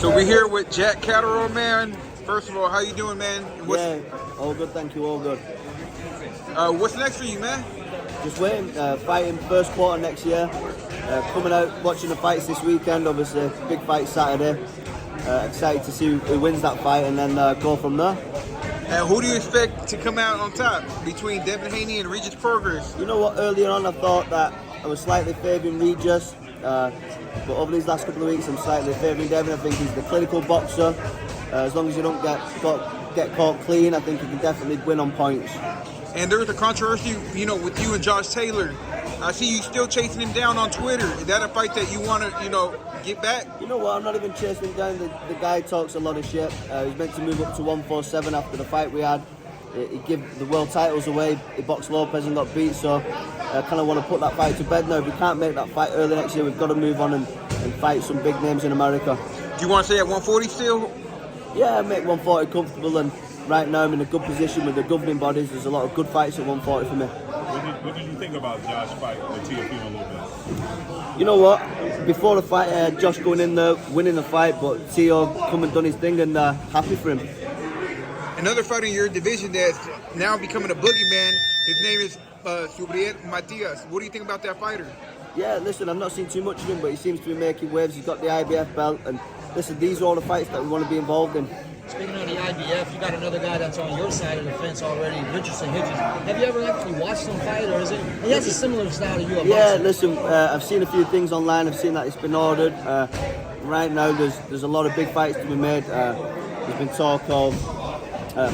So we're here with Jack Caterall, man. First of all, how you doing, man? Yeah, all good, thank you, all good. What's next for you, man? Just waiting, fighting first quarter next year. Coming out, watching the fights this weekend, obviously, big fight Saturday. Excited to see who wins that fight and then go from there. And who do you expect to come out on top between Devin Haney and Regis Prograis? You know what, earlier on I thought that I was slightly favouring Regis, but over these last couple of weeks I'm slightly favouring Devin. I think he's the clinical boxer. As long as you don't get caught clean, I think you can definitely win on points. And there's a controversy, with you and Josh Taylor. I see you still chasing him down on Twitter. Is that a fight that you want to, get back? You know what? I'm not even chasing him down. The guy talks a lot of shit. He's meant to move up to 147 after the fight we had. He gave the world titles away. He boxed Lopez and got beat. So I kind of want to put that fight to bed now. If we can't make that fight early next year, we've got to move on and fight some big names in America. Do you want to stay at 140 still? Yeah, I make 140 comfortable, and right now I'm in a good position with the governing bodies. There's a lot of good fights at 140 for me. What did you think about Josh's fight with Talke a little bit? You know what? Before the fight, I had Josh going in there, winning the fight, but Tio come and done his thing, and happy for him. Another fighter in your division that's now becoming a boogeyman, his name is Subriel Matias. What do you think about that fighter? Yeah, listen, I've not seen too much of him, but he seems to be making waves. He's got the IBF belt, and listen, these are all the fights that we want to be involved in. Speaking of the IBF, you got another guy that's on your side of the fence already, Richardson Hedges. Have you ever actually watched him fight, or is it? He has a similar style to you. Yeah, listen, I've seen a few things online. I've seen that it's been ordered. Right now, there's a lot of big fights to be made. There's been talk of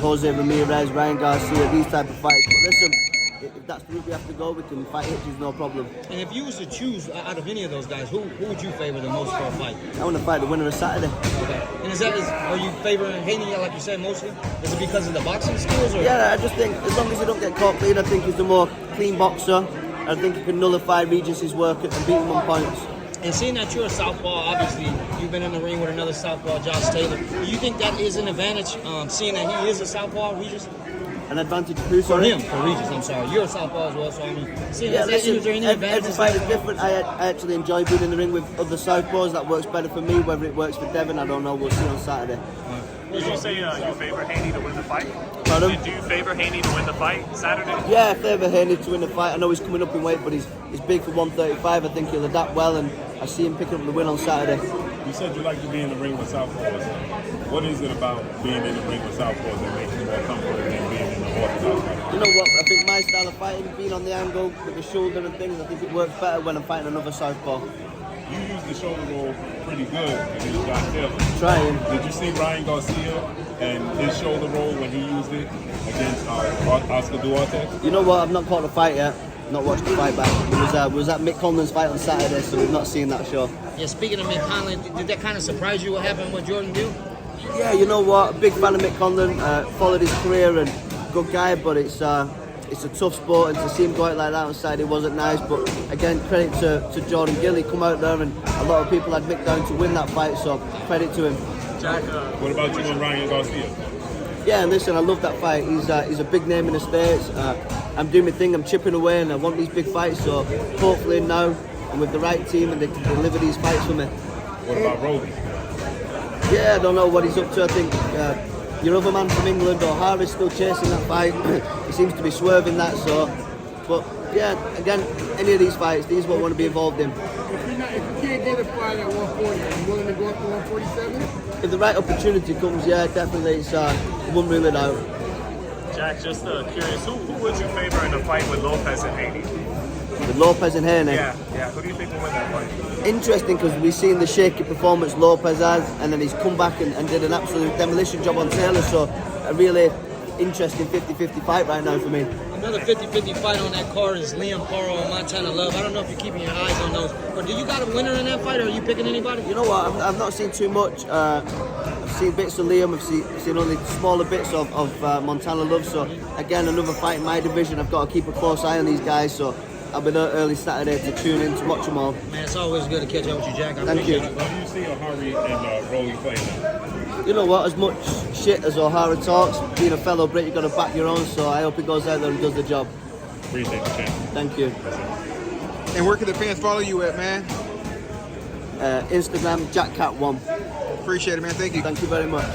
Jose Ramirez, Ryan Garcia, these type of fights. But listen, if that's the route we have to go, we can fight Hitches, no problem. And if you was to choose out of any of those guys, who would you favor the most for a fight? I want to fight the winner of Saturday. Okay. And are you favoring Haney, like you said, mostly? Is it because of the boxing skills? Or? Yeah, I just think as long as he don't get caught clean, I think he's the more clean boxer. I think he can nullify Regis's work and beat him on points. And seeing that you're a southpaw, obviously you've been in the ring with another southpaw, Josh Taylor. Do you think that is an advantage, seeing that he is a southpaw, Regis? An advantage who, sorry? For him, for Regis, I'm sorry. You're a southpaw as well, so I mean, seeing listen, is there any advantage? Every fight is different. I actually enjoy being in the ring with other southpaws. That works better for me. Whether it works for Devin, I don't know. We'll see on Saturday. Did you say you favor Haney to win the fight? Pardon? Do you favor Haney to win the fight Saturday? Yeah, I favour Haney to win the fight. I know he's coming up in weight, but he's big for 135. I think he'll adapt well, and I see him picking up the win on Saturday. You said you like to be in the ring with southpaws. What is it about being in the ring with southpaws that makes you more comfortable than being in the orthodox fight? You know what? I think my style of fighting, being on the angle with the shoulder and things, I think it works better when I'm fighting another southpaw. You use the shoulder roll pretty good against Josh Taylor. Trying. Did you see Ryan Garcia and his shoulder roll when he used it against Oscar Duarte? You know what? I've not caught the fight yet. Not watched the fight back. It was at Mick Conlon's fight on Saturday, so we've not seen that show. Yeah, speaking of Mick Conlon, did that kind of surprise you what happened with Jordan Deal? Yeah, you know what? Big fan of Mick Conlon. Followed his career and good guy, but it's a tough sport, and to see him go out like that on Saturday wasn't nice. But again, credit to Jordan Gill. He come out there, and a lot of people had Mick down to win that fight, so credit to him. Jack, what about you and Ryan Garcia? Yeah, listen, I love that fight. He's a big name in the States. I'm doing my thing, I'm chipping away, and I want these big fights, so hopefully now I'm with the right team and they can deliver these fights for me. What about Roby? Yeah, I don't know what he's up to. I think your other man from England, O'Hara's still chasing that fight. He seems to be swerving that, so. But yeah, again, any of these fights, these are what I want to be involved in. If you can't get a fight at 140, are you willing to go up to 147? If the right opportunity comes, yeah, definitely, it's wouldn't rule it out. Jack, just curious, who would you favor in a fight with Lopez and Haney? With Lopez and Haney. Yeah. Who do you think will win that fight? Interesting, because we've seen the shaky performance Lopez has, and then he's come back and did an absolute demolition job on Taylor, so a really interesting 50-50 fight right now for me. Another 50-50 fight on that card is Liam Paro and Montana Love. I don't know if you're keeping your eyes on those, but do you got a winner in that fight, or are you picking anybody? You know what, I've not seen too much. I've seen bits of Liam, I've seen only smaller bits of Montana Love, so again, another fight in my division. I've got to keep a close eye on these guys, so I'll be there early Saturday to tune in to watch them all. Man, it's always good to catch up with you, Jack. Thank you. How do you see O'Hara and Rolly playing now? You know what, as much shit as O'Hara talks, being a fellow Brit, you've got to back your own, so I hope he goes out there and does the job. Appreciate the chance. Thank you. And where can the fans follow you at, man? Instagram, JackCat1. Appreciate it, man. Thank you. Thank you very much.